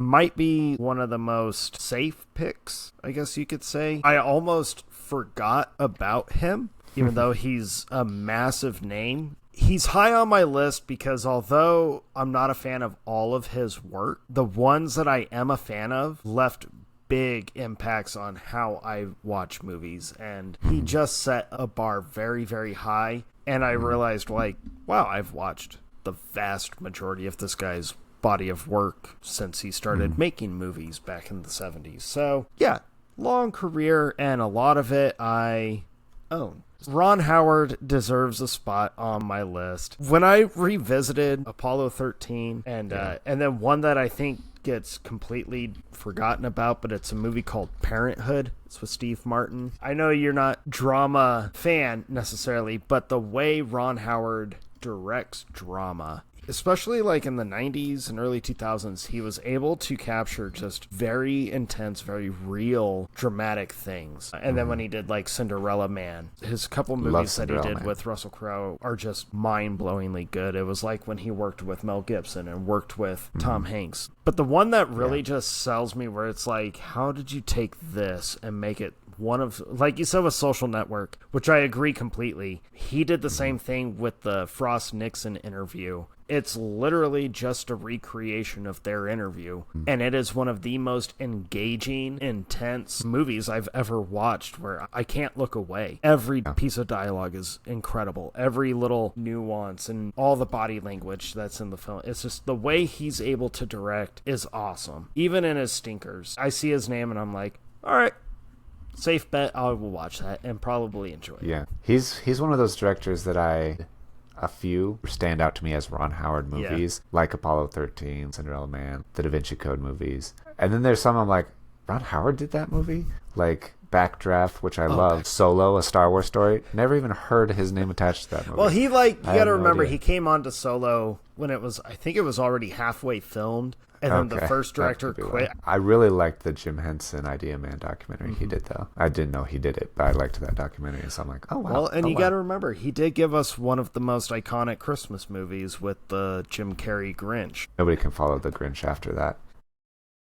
might be one of the most safe picks, I guess you could say. I almost forgot about him, even though he's a massive name. He's high on my list because although I'm not a fan of all of his work, the ones that I am a fan of left big impacts on how I watch movies. And he just set a bar very, very high. And I realized, like, wow, I've watched the vast majority of this guy's body of work since he started making movies back in the 70s. So, yeah, long career, and a lot of it I own. Ron Howard deserves a spot on my list. When I revisited Apollo 13, and then one that I think gets completely forgotten about, but it's a movie called Parenthood. It's with Steve Martin. I know you're not drama fan necessarily, but the way Ron Howard directs drama, especially like in the 90s and early 2000s, he was able to capture just very intense, very real, dramatic things. And then when he did like Cinderella Man, his couple movies that he did with Russell Crowe are just mind-blowingly good. It was like when he worked with Mel Gibson and worked with Tom Hanks. But the one that really just sells me, where it's like, how did you take this and make it one of, like you said with Social Network, which I agree completely. He did the same thing with the Frost Nixon interview. It's literally just a recreation of their interview, and it is one of the most engaging, intense movies I've ever watched, where I can't look away. Every piece of dialogue is incredible. Every little nuance and all the body language that's in the film. It's just the way he's able to direct is awesome. Even in his stinkers, I see his name and I'm like, all right, safe bet, I will watch that and probably enjoy it. Yeah, he's one of those directors that a few stand out to me as Ron Howard movies, like Apollo 13, Cinderella Man, the Da Vinci Code movies. And then there's some I'm like, Ron Howard did that movie? Like Backdraft, which I love. Solo, A Star Wars Story. Never even heard his name attached to that movie. Well, you gotta remember, he came on to Solo when I think it was already halfway filmed. And then the first director quit. I really liked the Jim Henson Idea Man documentary he did, though. I didn't know he did it, but I liked that documentary, so I'm like, oh, wow. Well, and you got to remember, he did give us one of the most iconic Christmas movies with the Jim Carrey Grinch. Nobody can follow the Grinch after that.